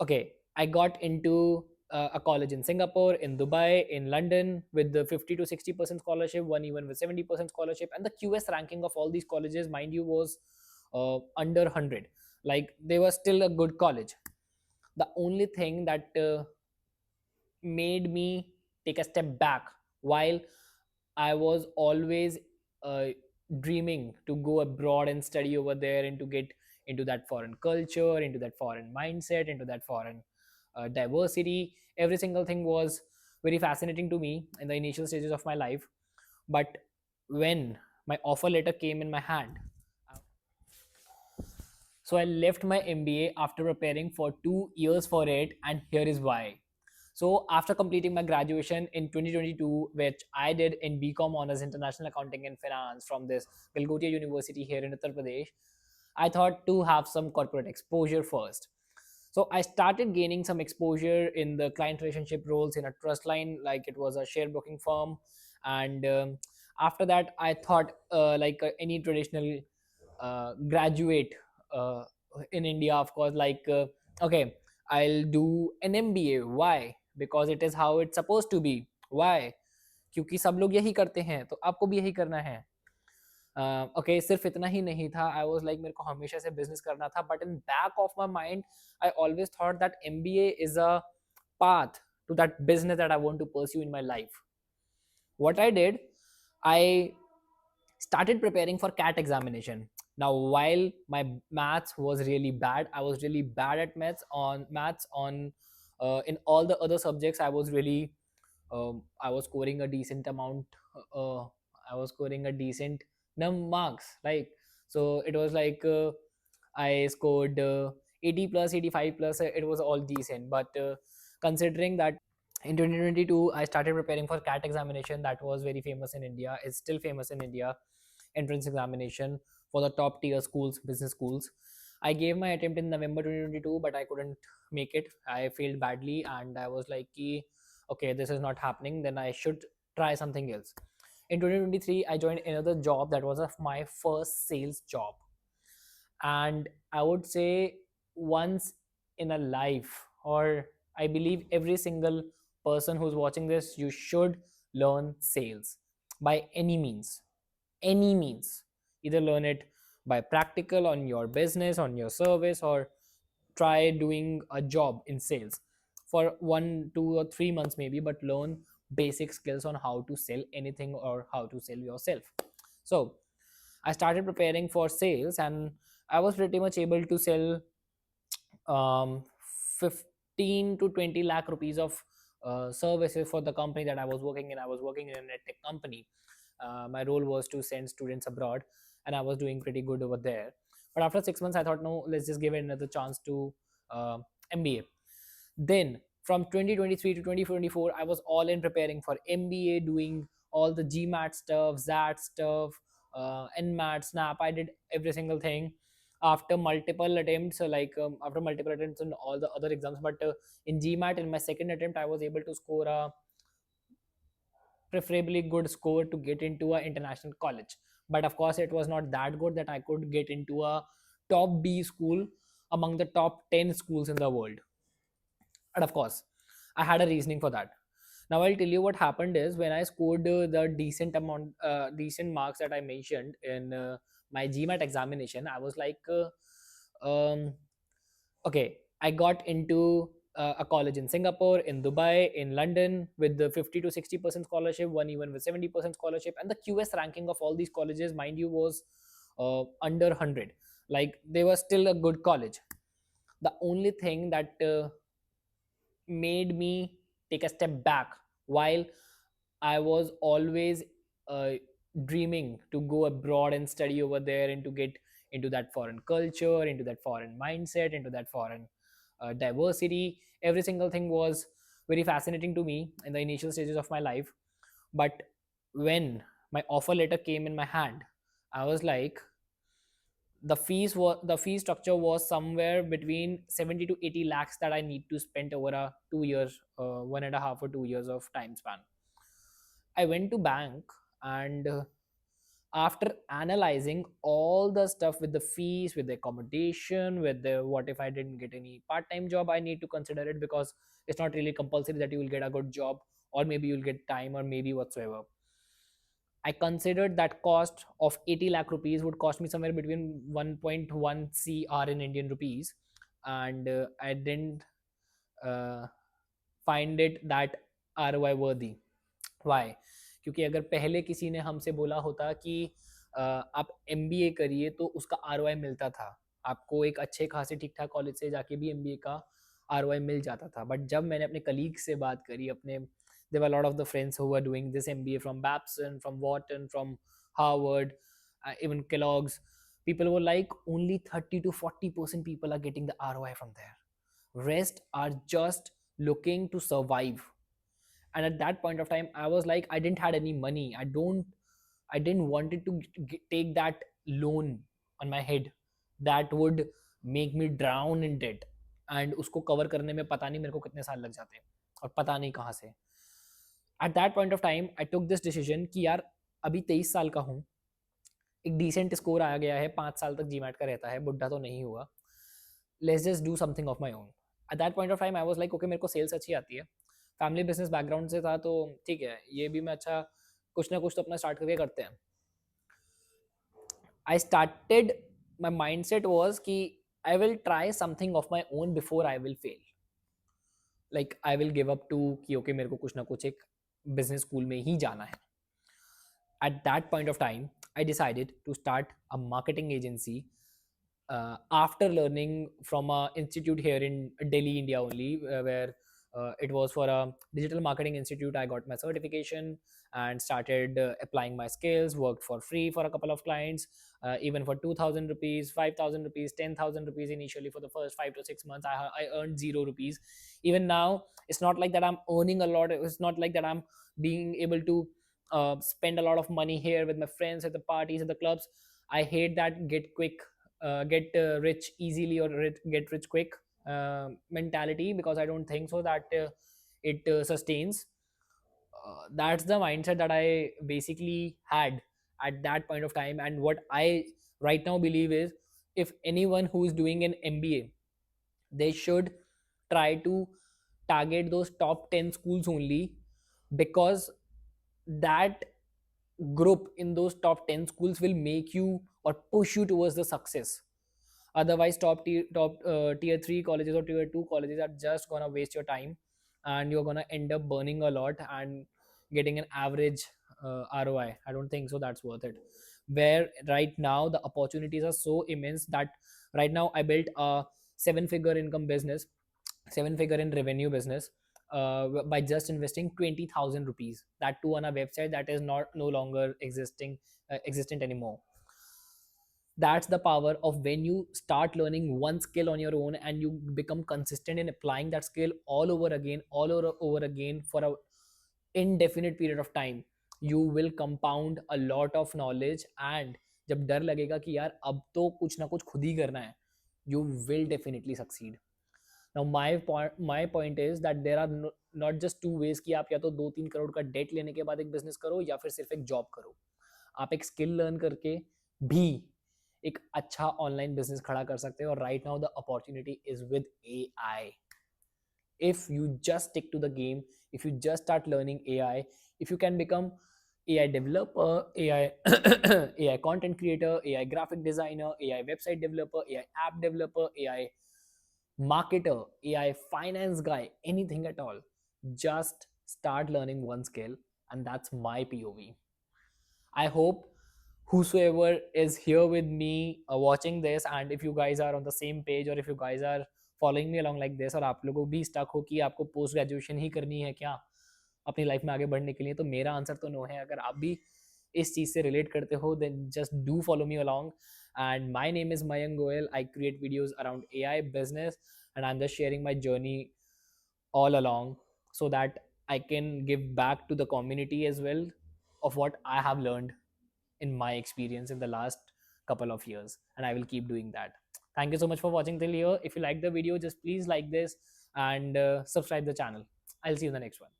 Okay, I got into a college in Singapore, in Dubai, in London with the 50 to 60% scholarship, one even with 70% scholarship. And the QS ranking of all these colleges, mind you, was under 100. Like they were still a good college. The only thing that made me take a step back, while I was always uh, dreaming to go abroad and study over there and to get into that foreign culture, into that foreign mindset, into that foreign diversity. Every single thing was very fascinating to me in the initial stages of my life. But when my offer letter came in my hand, so I left my MBA after preparing for 2 years for it, and here is why. So after completing my graduation in 2022, which I did in BCom Honors International Accounting and Finance from this Galgotia University here in Uttar Pradesh, I thought to have some corporate exposure first. So I started gaining some exposure in the client relationship roles in a trust line, like it was a share broking firm. And after that, I thought like any traditional graduate uh, in India, of course, like okay, I'll do an MBA. Why? Because it is how it's supposed to be. Why? क्योंकि सब लोग यही करते हैं तो आपको भी यही करना है. ओके, सिर्फ इतना ही नहीं था. आई वाज लाइक मेरे को हमेशा से बिजनेस करना था, but in back of my mind I always thought that MBA is a path to that business that I want to pursue in my life. What I did, I started preparing for CAT examination. Now, while my maths was really bad, I was really bad at maths on in all the other subjects. I was really I was scoring a decent amount. Uh, I was scoring a decent marks. Like so, it was like I scored 80 plus, 85 plus. It was all decent. But considering that in 2022, I started preparing for CAT examination that was very famous in India. It's still famous in India. Entrance examination for the top tier schools, business schools. I gave my attempt in November 2022, but I couldn't make it. I failed badly, and I was like, okay, this is not happening. Then I should try something else. In 2023, I joined another job that was of my first sales job, and I would say once in a life, or I believe every single person who's watching this, you should learn sales by any means. Either learn it by practical on your business, on your service, or try doing a job in sales for 1 2 or 3 months maybe, but learn basic skills on how to sell anything or how to sell yourself. So I started preparing for sales, and I was pretty much able to sell um, 15 to 20 lakh rupees of services for the company that I was working in. I was working in a tech company. My role was to send students abroad, and I was doing pretty good over there. But after 6 months, I thought, no, let's just give it another chance to uh, MBA. Then from 2023 to 2024, I was all in preparing for MBA, doing all the GMAT stuff, ZAT stuff, NMAT, SNAP. I did every single thing after multiple attempts, after multiple attempts on all the other exams. But in GMAT, in my second attempt, I was able to score a preferably good score to get into an international college. But of course, it was not that good that I could get into a top B school among the top 10 schools in the world. And of course, I had a reasoning for that. Now I'll tell you what happened is when I scored the decent marks that I mentioned in my GMAT examination, I was like, um, okay, I got into a college in Singapore, in Dubai, in London with the 50 to 60% scholarship, one even with 70% scholarship. And the QS ranking of all these colleges, mind you, was under 100. Like they were still a good college. The only thing that made me take a step back, while I was always uh, dreaming to go abroad and study over there and to get into that foreign culture, into that foreign mindset, into that foreign diversity. Every single thing was very fascinating to me in the initial stages of my life. But when my offer letter came in my hand, I was like, the fee structure was somewhere between 70 to 80 lakhs that I need to spend over a 2 years, 1.5 or 2 years of time span. I went to bank, and After analyzing all the stuff with the fees, with the accommodation, with the what if I didn't get any part-time job, I need to consider it, because it's not really compulsory that you will get a good job, or maybe you'll get time, or maybe whatsoever. I considered that cost of 80 lakh rupees would cost me somewhere between 1.1 CR in Indian rupees, and I didn't uh, find it that ROI worthy. Why, क्योंकि अगर पहले किसी ने हमसे बोला होता कि आप MBA करिए तो उसका ROI मिलता था, आपको एक अच्छे खासे ठीक ठाक कॉलेज से जाके भी MBA का ROI मिल जाता था, बट जब मैंने अपने कलीग से बात करी, अपने there were a lot of the friends who were doing this MBA from Babson, from Wharton, from Harvard, even Kellogg's, people were like only 30 to 40% people are getting the ROI from there, rest are just looking to survive. And at that point of time I was like, I didn't had any money, I didn't wanted to take that loan on my head that would make me drown in debt, and उसको cover करने में पता नहीं मेरे को कितने साल लग जाते हैं, और पता नहीं कहाँ से. At that point of time I took this decision कि यार अभी 23 साल का हूँ, एक डिसेंट स्कोर आ गया है, 5 साल तक जीमैट का रहता है, बुढ़ा तो नहीं हुआ, let's just do something of my own. At that point of time I was like okay, मेरे को सेल्स अच्छी आती है, फैमिली बिजनेस बैकग्राउंड से था, तो ठीक है, ये भी मैं अच्छा कुछ ना कुछ तो अपना स्टार्ट करके करते हैं. I started, my mind set was कि I will try something of my own before I will fail. Like I will give up too कि ओके मेरे को कुछ ना कुछ एक बिजनेस स्कूल में ही जाना है. At that point of time I decided to start a marketing agency, after learning from a institute here in Delhi, India only, where it was for a digital marketing institute. I got my certification and started applying my skills, worked for free for a couple of clients, even for 2000 rupees, 5000 rupees, 10,000 rupees initially. For the first 5 to 6 months I earned 0 rupees. Even now it's not like that I'm earning a lot, it's not like that I'm being able to spend a lot of money here with my friends at the parties, at the clubs. I hate that get rich easily, or get rich quick mentality, because I don't think so that it sustains. That's the mindset that I basically had at that point of time. And what I right now believe is, if anyone who is doing an MBA, they should try to target those top 10 schools only, because that group in those top 10 schools will make you or push you towards the success. Otherwise tier 3 colleges or tier 2 colleges are just gonna waste your time, and you're gonna end up burning a lot and getting an average ROI. I don't think so that's worth it. Where right now the opportunities are so immense that right now I built a 7 figure income business, 7 figure in revenue business, by just investing 20,000 rupees, that too on a website that is not no longer existent anymore. That's the power of when you start learning one skill on your own and you become consistent in applying that skill all over again for a indefinite period of time. You will compound a lot of knowledge, and जब डर लगेगा कि यार अब तो कुछ ना कुछ खुद ही करना है, you will definitely succeed. Now my point is that there are not just two ways कि आप या तो 2-3 करोड़ का डेट लेने के बाद एक बिजनेस करो, या फिर सिर्फ एक जॉब करो. आप एक स्किल लर्न करके भी एक अच्छा ऑनलाइन बिजनेस खड़ा कर सकते हो. और right now the opportunity is with AI. If you just stick to the game, if you just start learning AI, if you can become AI developer, AI AI content creator, AI graphic designer, AI website developer, AI app developer, AI marketer, AI finance guy, anything at all, just start learning one skill. And that's my POV. I hope whosoever is here with me watching this, and if you guys are on the same page, or if you guys are following me along like this, और आप लोगों भी stuck हो कि आपको post graduation ही करनी है क्या अपनी लाइफ में आगे बढ़ने के लिए, तो मेरा आंसर तो नो है. अगर आप भी इस चीज़ से रिलेट करते हो, then just do follow me along. And my name is Mayank Goel. I create videos around AI business, and I'm just sharing my journey all along, so that I can give back to the community as well of what I have learned in my experience in the last couple of years, and I will keep doing that. Thank you so much for watching till here. If you like the video, just please like this and subscribe the channel. I'll see you in the next one.